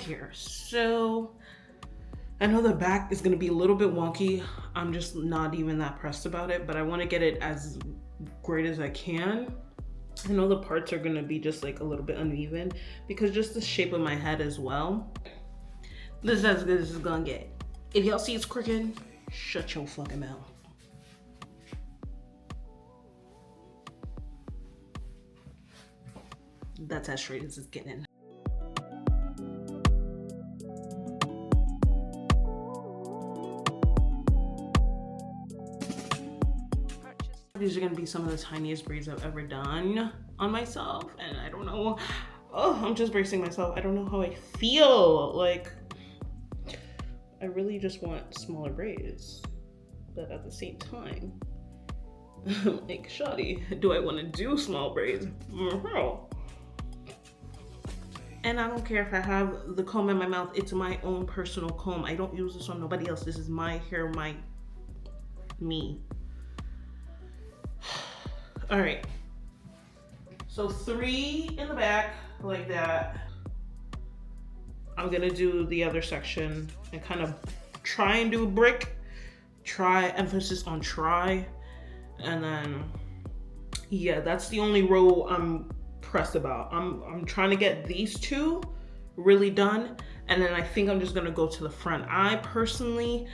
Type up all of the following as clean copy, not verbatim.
here. So I know the back is gonna be a little bit wonky. I'm just not even that pressed about it, but I wanna get it as great as I can. I know the parts are gonna be just like a little bit uneven because just the shape of my head as well. This is as good as it's gonna get. If y'all see it's crooked, shut your fucking mouth. That's as straight as it's getting. These are gonna be some of the tiniest braids I've ever done on myself, and I don't know. Oh, I'm just bracing myself. I don't know how I feel. Like, I really just want smaller braids, but at the same time, like, shoddy, do I want to do small braids? And I don't care if I have the comb in my mouth. It's my own personal comb. I don't use this on nobody else. This is my hair, me. All right, so 3 in the back like that. I'm gonna do the other section and kind of try and do a brick, emphasis on try. And then, yeah, that's the only row I'm pressed about. I'm trying to get these 2 really done. And then I think I'm just gonna go to the front. I personally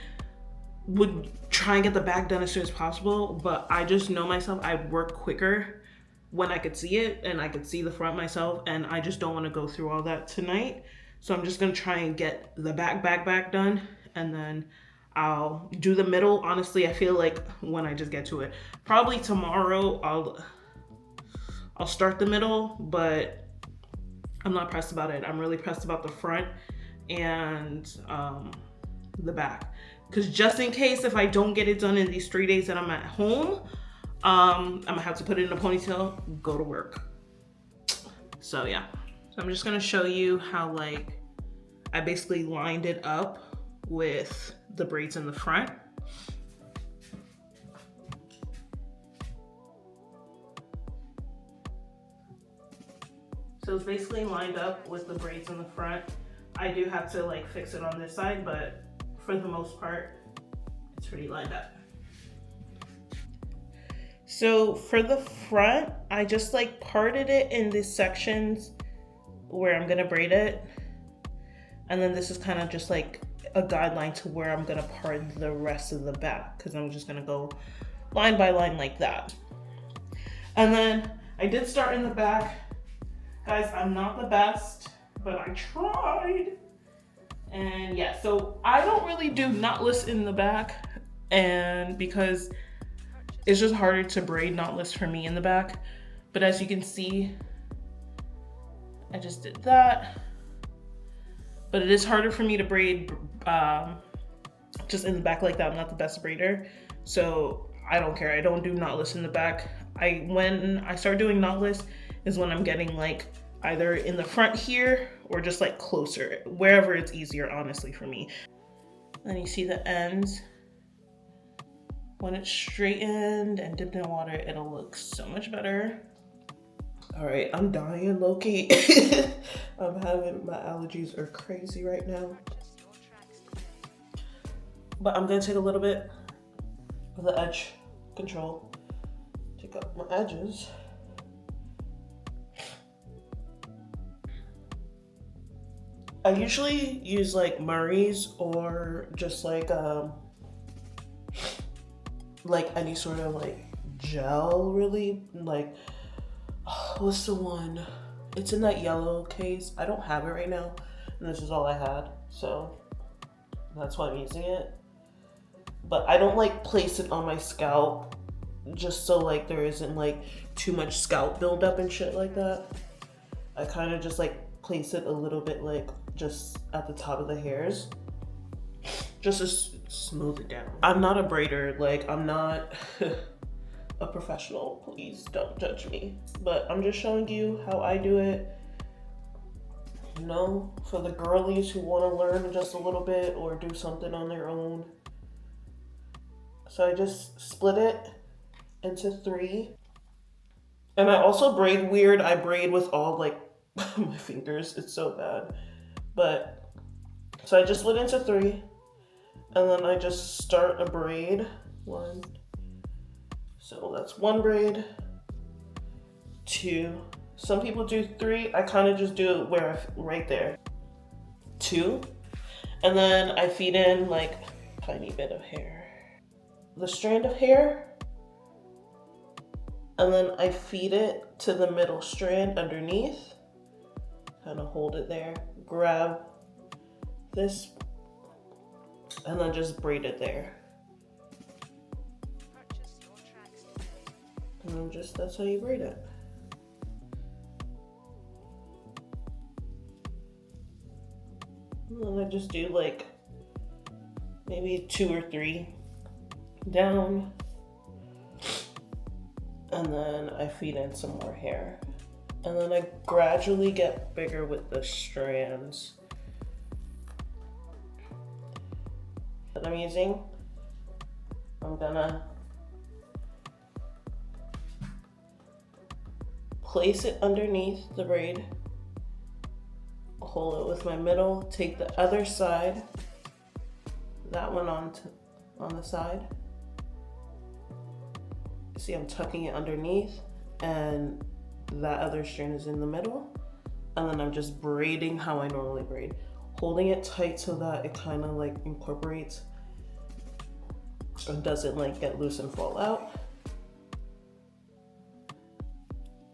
would try and get the back done as soon as possible, but I just know myself, I work quicker when I could see it and I could see the front myself, and I just don't want to go through all that tonight. So I'm just gonna try and get the back done, and then I'll do the middle. Honestly, I feel like when I just get to it, probably tomorrow I'll start the middle, but I'm not pressed about it. I'm really pressed about the front and the back. Because just in case if I don't get it done in these 3 days that I'm at home, I'm gonna have to put it in a ponytail, go to work. So yeah. So I'm just gonna show you how, like, I basically lined it up with the braids in the front. So it's basically lined up with the braids in the front. I do have to like fix it on this side, but for the most part, it's pretty lined up. So for the front, I just like parted it in these sections where I'm gonna braid it. And then this is kind of just like a guideline to where I'm gonna part the rest of the back, because I'm just gonna go line by line like that. And then I did start in the back. Guys, I'm not the best, but I tried. And yeah, so I don't really do knotless in the back, and because it's just harder to braid knotless for me in the back. But as you can see, I just did that. But it is harder for me to braid just in the back like that. I'm not the best braider, so I don't care. I don't do knotless in the back. When I start doing knotless is when I'm getting like either in the front here or just like closer, wherever it's easier, honestly, for me. And you see the ends. When it's straightened and dipped in water, it'll look so much better. All right, I'm dying, low-key. My allergies are crazy right now. But I'm gonna take a little bit of the edge control, take up my edges. I usually use like Murray's or just like any sort of like gel, really. Like, what's the one? It's in that yellow case. I don't have it right now, and this is all I had, so that's why I'm using it. But I don't like place it on my scalp, just so like there isn't like too much scalp buildup and shit like that. I kind of just like place it a little bit like just at the top of the hairs, just to smooth it down. I'm not a braider, like I'm not a professional, please don't judge me. But I'm just showing you how I do it, you know, for the girlies who want to learn just a little bit or do something on their own. So I just split it into 3. And I also braid weird. I braid with all like my fingers, it's so bad. But So I just split into 3, and then I just start a braid. 1. So that's 1 braid, 2. Some people do 3. I kind of just do it right there. 2. And then I feed in like a tiny bit of hair. The strand of hair. And then I feed it to the middle strand underneath. Kind of hold it there. Grab this. And then just braid it there. And then just, that's how you braid it. And then I just do like maybe 2 or 3 down. And then I feed in some more hair. And then I gradually get bigger with the strands that I'm using. I'm gonna place it underneath the braid, hold it with my middle, take the other side, that one on the side. See, I'm tucking it underneath, and that other strand is in the middle. And then I'm just braiding how I normally braid, holding it tight so that it kind of like incorporates and doesn't like get loose and fall out.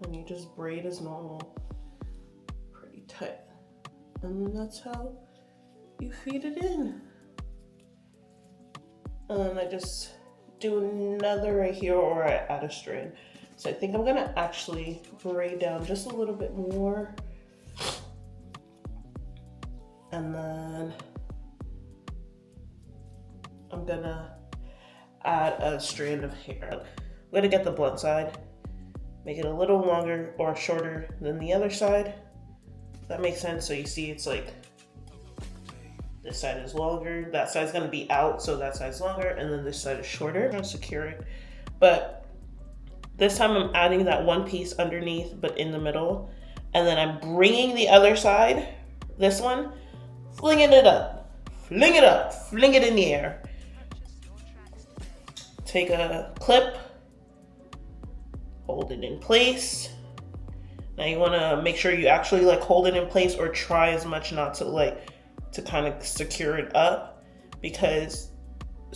And you just braid as normal, pretty tight. And then that's how you feed it in. And then I just do another right here, or I add a strand. So I think I'm gonna actually braid down just a little bit more. And then I'm gonna add a strand of hair. I'm gonna get the blunt side, make it a little longer or shorter than the other side. That makes sense. So you see it's like this side is longer, that side's gonna be out, so that side's longer, and then this side is shorter. I'm gonna secure it. But this time I'm adding that one piece underneath, but in the middle. And then I'm bringing the other side, this one, flinging it up, fling it up, fling it in the air. Take a clip, hold it in place. Now you wanna make sure you actually like hold it in place, or try as much not to kind of secure it up, because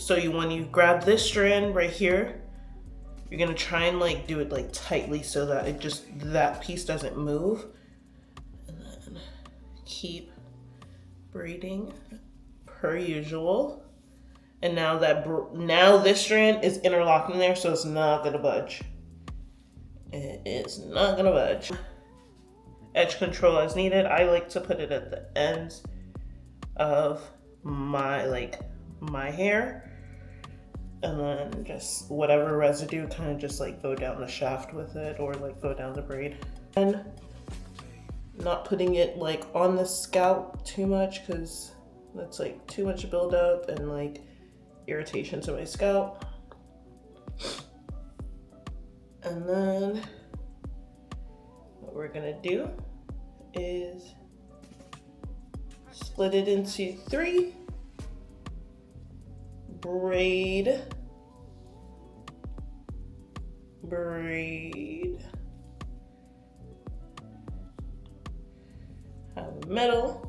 when you grab this strand right here, you're gonna try and like do it like tightly so that that piece doesn't move. And then keep braiding per usual. And now this strand is interlocking there, so it's not gonna budge. It is not gonna budge. Edge control as needed. I like to put it at the ends of my hair, and then just whatever residue kind of just like go down the shaft with it, or like go down the braid. And not putting it like on the scalp too much, because that's like too much buildup and like irritation to my scalp. And then what we're gonna do is split it into 3, braid, braid, have a middle,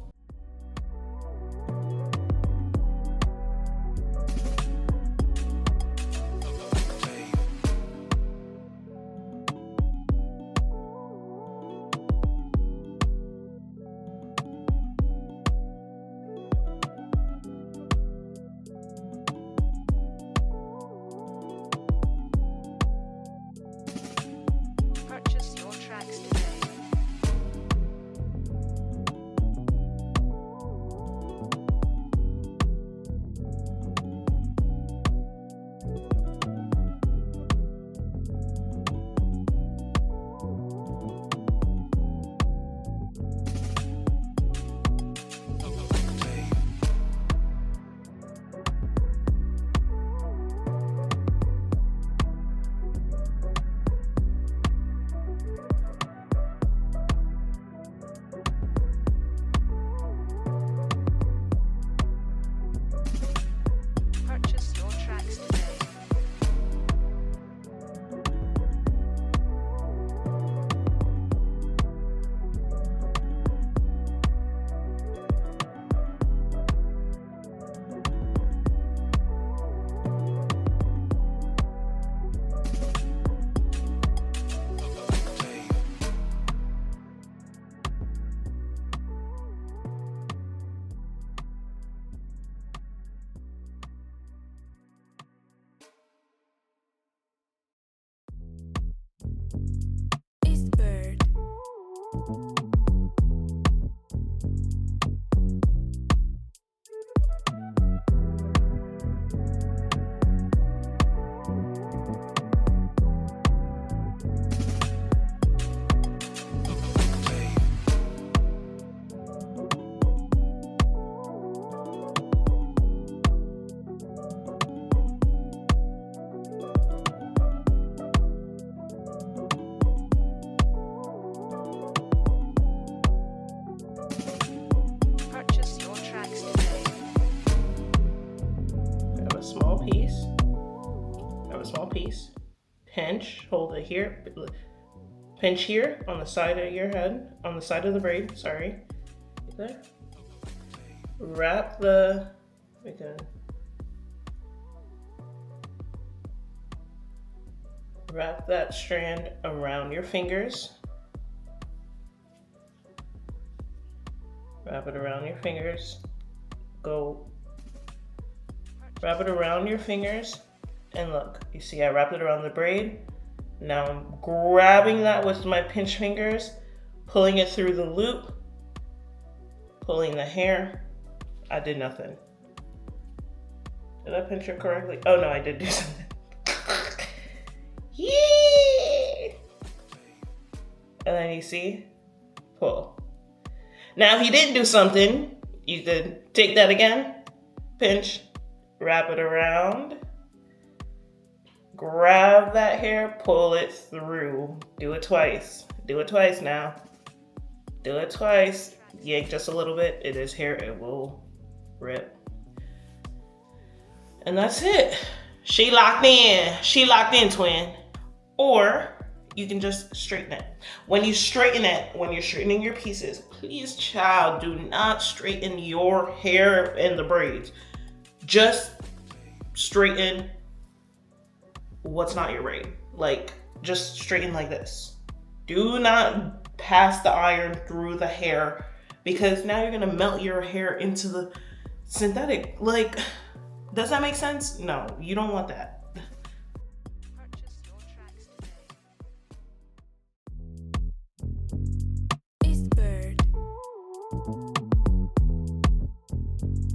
pinch, hold it here, pinch here on the side of your head, on the side of the braid, sorry. There. Wrap the, wrap that strand around your fingers. Wrap it around your fingers. Go, wrap it around your fingers. And look, you see I wrapped it around the braid. Now I'm grabbing that with my pinch fingers, pulling it through the loop, pulling the hair. I did nothing. Did I pinch it correctly? Oh no, I did do something. Yeah. And then you see, pull. Now if you didn't do something, you could take that again, pinch, wrap it around, grab that hair, pull it through. Do it twice. Do it twice now. Do it twice. Yank just a little bit. It is hair, it will rip. And that's it. She locked in. She locked in, twin. Or you can just straighten it. When you straighten it, when you're straightening your pieces, please, child, do not straighten your hair in the braids. Just straighten what's not your braid. Like, just straighten like this. Do not pass the iron through the hair, because now you're gonna melt your hair into the synthetic. Like, does that make sense? No, you don't want that.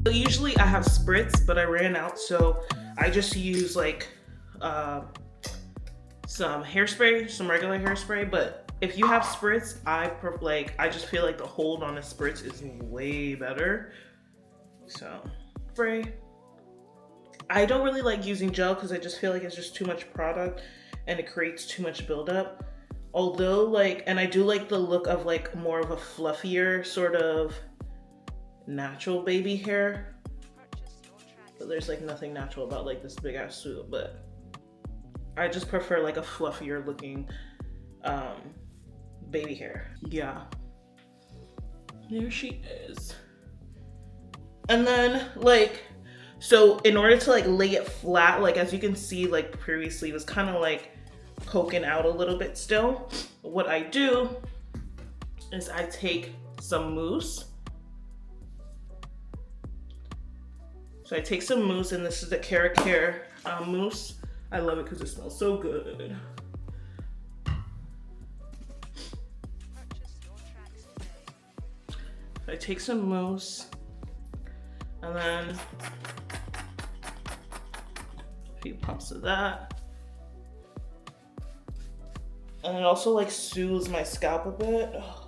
So usually I have spritz, but I ran out, so I just use like some hairspray, some regular hairspray. But if you have spritz, I just feel like the hold on a spritz is way better. So spray. I don't really like using gel because I just feel like it's just too much product and it creates too much buildup. Although like, and I do like the look of like more of a fluffier sort of natural baby hair. But there's like nothing natural about like this big ass suit, but I just prefer like a fluffier looking baby hair. Yeah, there she is. And then like, so in order to like lay it flat, like as you can see, like previously it was kind of like poking out a little bit still. What I do is I take some mousse. So I take some mousse, and this is the carrot care mousse. I love it because it smells so good. So I take some mousse, and then a few pumps of that. And it also like soothes my scalp a bit. Oh.